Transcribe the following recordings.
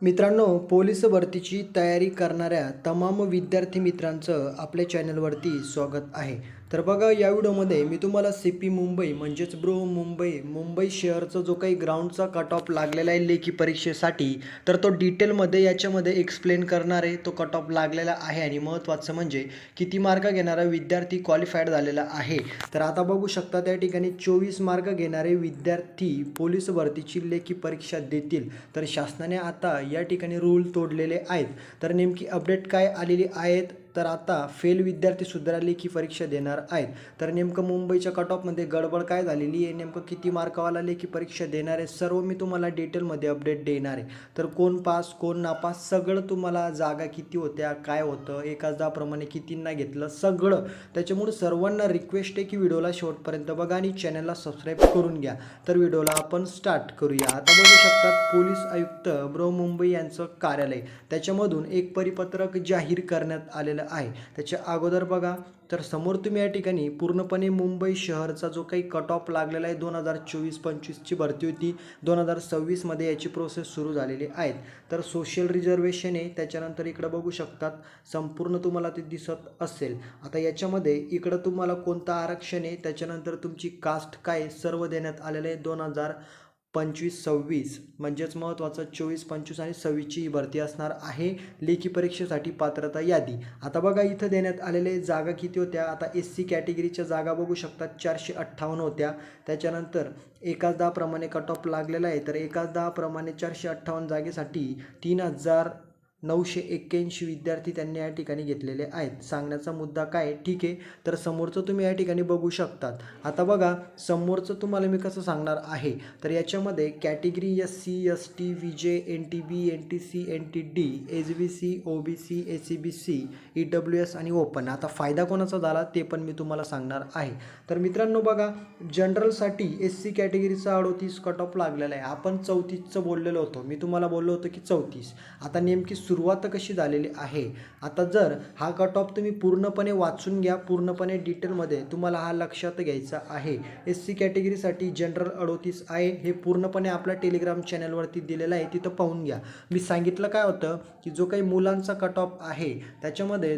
मित्रांनो, पोलीस भरतीची तयारी करणाऱ्या तमाम विद्यार्थी मित्रांचं आपल्या चॅनलवरती स्वागत आहे. तर बघा, या व्हिडिओमध्ये मी तुम्हाला CP मुंबई म्हणजेच मुंबई शहरचा जो काही ग्राउंडचा कट ऑफ लागलेला आहे लेखी परीक्षेसाठी, तर तो डिटेलमध्ये याच्यामध्ये एक्सप्लेन करणार आहे. तो कट ऑफ लागलेला आहे आणि महत्त्वाचं म्हणजे किती मार्क घेणारा विद्यार्थी क्वालिफाईड झालेला आहे. तर आता बघू शकता, त्या ठिकाणी 24 मार्क घेणारे विद्यार्थी पोलीस भरतीची लेखी परीक्षा देतील. तर शासनाने आता या ठिकाणी रूल तोडलेले आहेत. तर नेमकी अपडेट काय आलेली आहेत, तर आता फेल विद्यार्थीसुद्धा लेखी परीक्षा देणार आहेत. तर नेमकं मुंबईच्या कट ऑफमध्ये गडबड काय झालेली आहे, नेमकं किती मार्कावाला लेखी परीक्षा देणार आहे, सर्व मी तुम्हाला डिटेलमध्ये अपडेट देणार आहे. तर कोण पास कोण नापास सगळं तुम्हाला, जागा किती होत्या, काय होतं, एकाच दहाप्रमाणे कितींना घेतलं सगळं. त्याच्यामुळे सर्वांना रिक्वेस्ट आहे की व्हिडिओला शेवटपर्यंत बघा आणि चॅनलला सबस्क्राईब करून घ्या. तर व्हिडिओला आपण स्टार्ट करूया. आता बघू शकतात, पोलीस आयुक्त मुंबई यांचं कार्यालय, त्याच्यामधून एक परिपत्रक जाहीर करण्यात आलेलं आहे. त्याच्या अगोदर बघा, तर समोर तुम्ही या ठिकाणी पूर्णपणे मुंबई शहरचा जो काही कट ऑफ लागलेला आहे, 2024-25ची भरती होती, 2026मध्ये याची प्रोसेस सुरू झालेली आहे. तर सोशल रिझर्वेशन आहे, त्याच्यानंतर इकडं बघू शकतात संपूर्ण तुम्हाला ते दिसत असेल. आता याच्यामध्ये इकडं तुम्हाला कोणतं आरक्षण आहे, त्याच्यानंतर तुमची कास्ट काय, सर्व देण्यात आलेलं आहे. 2025-26 म्हणजेच महत्त्वाचं 24-25 आणि 26ची ही भरती असणार आहे लेखी परीक्षेसाठी पात्रता यादी. आता बघा, इथं देण्यात आलेले जागा किती होत्या. आता SC कॅटेगरीच्या जागा बघू शकतात 458 होत्या. त्याच्यानंतर एकाच 10 प्रमाणे कट ऑफ लागलेला आहे. तर एकाच 10 प्रमाणे 458 जागेसाठी 3,981 विद्यार्थी त्यांनी या ठिकाणी घेतलेले आहेत. सांगण्याचा मुद्दा काय, ठीक आहे. तर समोरचं तुम्ही या ठिकाणी बघू शकतात. आता बघा, समोरचं तुम्हाला मी कसं सांगणार आहे, तर याच्यामध्ये category SC, ST, VJ, NTB, NTC, NTD, SBC, OBC, SCBC, EWS आणि ओपन. आता फायदा कोणाचा झाला ते पण मी तुम्हाला सांगणार आहे. तर मित्रांनो बघा, जनरलसाठी SC कॅटेगरीचा 38 कट ऑफ लागलेला आहे. आपण 34चं बोललेलो होतो, मी तुम्हाला बोललो होतो की 34. आता नेमकी सुरुवात कशी झालेली आहे, आता जर हा कट ऑफ तुम्ही पूर्णपणे वाचून घ्या, पूर्णपणे डिटेलमध्ये तुम्हाला हा लक्षात घ्यायचा आहे. SC कॅटेगरीसाठी जनरल 38 आहे, हे पूर्णपणे आपल्या टेलिग्राम चॅनलवरती दिलेलं आहे, तिथं पाहून घ्या. मी सांगितलं काय होतं की जो काही मुलांचा कट ऑफ आहे त्याच्यामध्ये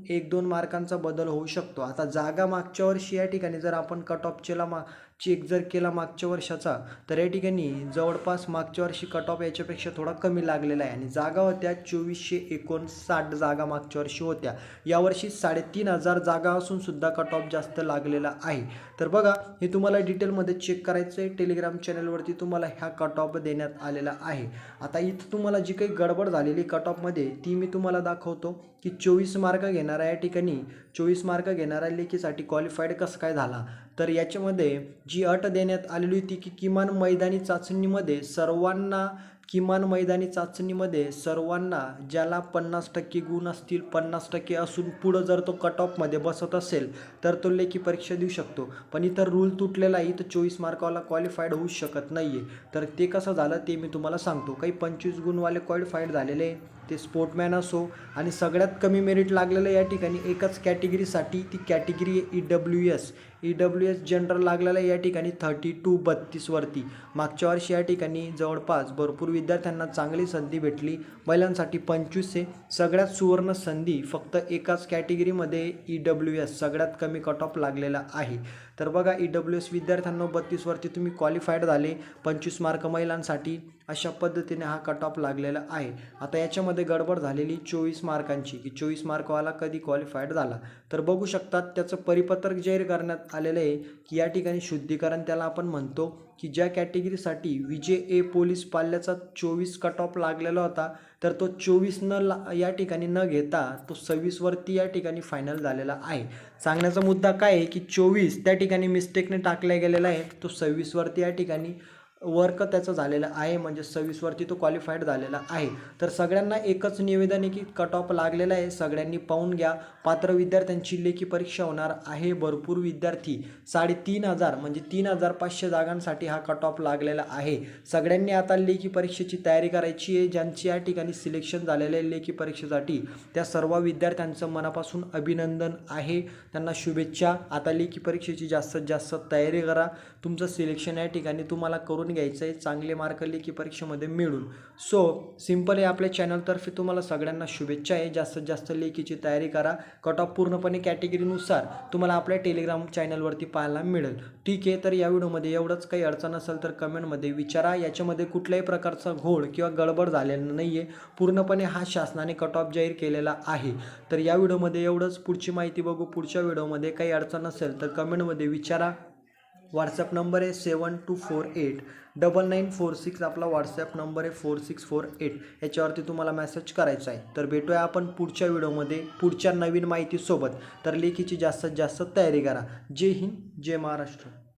1-2 मार्कांचा बदल होऊ शकतो. आता जागा मागच्या वर्षी या ठिकाणी जर आपण कट ऑफ चेक जर केला मागच्या वर्षाचा, तर या ठिकाणी जवळपास मागच्या वर्षी कट ऑफ याच्यापेक्षा थोडा कमी लागलेला आहे आणि जागा होत्या 2459 जागा मागच्या वर्षी होत्या. यावर्षी 3500 जागा असून सुद्धा कट ऑफ जास्त लागलेला आहे. तर बघा, हे तुम्हाला डिटेलमध्ये चेक करायचं आहे. टेलिग्राम चॅनलवरती तुम्हाला ह्या कट ऑफ देण्यात आलेला आहे. आता इथं तुम्हाला जी काही गडबड झालेली कट ऑफमध्ये ती मी तुम्हाला दाखवतो की 24 मार्क घेणारा या ठिकाणी 24 मार्क घेणारा लेखीसाठी क्वालिफाईड कसं काय झाला. तर याच्यामध्ये जी अट देण्यात आलेली होती की किमान मैदानी चाचणीमध्ये ज्याला 50% गुण असतील, 50% असून पुढं जर तो कट ऑफमध्ये बसत असेल तर तो लेखी परीक्षा देऊ शकतो. पण इथं रूल तुटलेला आहे, इथं 24 मार्कावाला क्वालिफाईड होऊ शकत नाही आहे. तर ते कसं झालं ते मी तुम्हाला सांगतो. काही 25 गुणवाले क्वालिफाईड झालेले, ते स्पोर्टमॅन असो, आणि सगळ्यात कमी मेरिट लागलेलं या ठिकाणी एकच कॅटेगरीसाठी, ती कॅटेगरी EWS जनरल लागलेला या ठिकाणी 32-32 वरती. मागच्या वर्षी या ठिकाणी जवळपास भरपूर विद्यार्थ्यांना चांगली संधी भेटली. महिलांसाठी 25 आहे. सगळ्यात सुवर्ण संधी फक्त एकाच कॅटेगरीमध्ये EWS सगळ्यात कमी कट ऑफ लागलेला आहे. तर बघा, EWS विद्यार्थ्यांना 32 वरती तुम्ही क्वालिफाईड झाले, 25 मार्क महिलांसाठी, अशा पद्धतीने हा कट ऑफ लागलेला आहे. आता याच्यामध्ये गडबड झालेली 24 मार्कांची, की 24 मार्कवाला कधी क्वालिफाईड झाला. तर बघू शकतात, त्याचं परिपत्रक जाहीर करण्यात आलेलं आहे की या ठिकाणी शुद्धीकरण त्याला आपण म्हणतो, की ज्या कॅटेगरीसाठी VJA पोलीस पाल्याचा 24 कट ऑफ लागलेला होता, तर तो 24 या ठिकाणी न घेता तो 26 वरती या ठिकाणी फायनल झालेला आहे. सांगण्याचा मुद्दा काय आहे की 24 त्या ठिकाणी मिस्टेकने टाकला गेलेला आहे, तो 26 वरती या ठिकाणी वर्क त्याचं झालेलं आहे, म्हणजे 26 वरती तो क्वालिफाईड झालेला आहे. तर सगळ्यांना एकच निवेदन आहे की कट ऑफ लागलेला आहे, सगळ्यांनी पाहून घ्या. पात्र विद्यार्थ्यांची लेखी परीक्षा होणार आहे. भरपूर विद्यार्थी 3,500 म्हणजे 3,500 जागांसाठी हा कट ऑफ लागलेला आहे. सगळ्यांनी आता लेखी परीक्षेची तयारी करायची आहे. ज्यांची या ठिकाणी सिलेक्शन झालेलं आहे लेखी परीक्षेसाठी, त्या सर्व विद्यार्थ्यांचं मनापासून अभिनंदन आहे, त्यांना शुभेच्छा. आता लेखी परीक्षेची जास्तीत जास्त तयारी करा. तुमचं सिलेक्शन या ठिकाणी तुम्हाला करून घ्यायचं आहे चांगले मार्क लेखी परीक्षेमध्ये मिळून. सो सिम्पल आहे, आपल्या चॅनलतर्फे तुम्हाला सगळ्यांना शुभेच्छा आहे. जास्तीत जास्त लेखीची तयारी करा. कट ऑफ पूर्णपणे कॅटेगरीनुसार तुम्हाला आपल्या टेलिग्राम चॅनलवरती पाहायला मिळेल. ठीक आहे, तर या व्हिडिओमध्ये एवढंच. काही अडचण असेल तर कमेंटमध्ये विचारा. याच्यामध्ये कुठल्याही प्रकारचा घोळ किंवा गडबड झालेला नाही आहे. पूर्णपणे हा शासनाने कट ऑफ जाहीर केलेला आहे. तर या व्हिडिओमध्ये एवढंच. पुढची माहिती बघू पुढच्या व्हिडिओमध्ये. काही अडचण असेल तर कमेंटमध्ये विचारा. व्हॉट्सॲप नंबर आहे 72489946. आपला व्हॉट्सॲप नंबर आहे 4648. याच्यावरती तुम्हाला मेसेज करायचा आहे. तर भेटूया आपण पुढच्या व्हिडिओमध्ये पुढच्या नवीन माहितीसोबत. तर लेखीची जास्तीत जास्त तयारी करा. जय हिंद, जय महाराष्ट्र.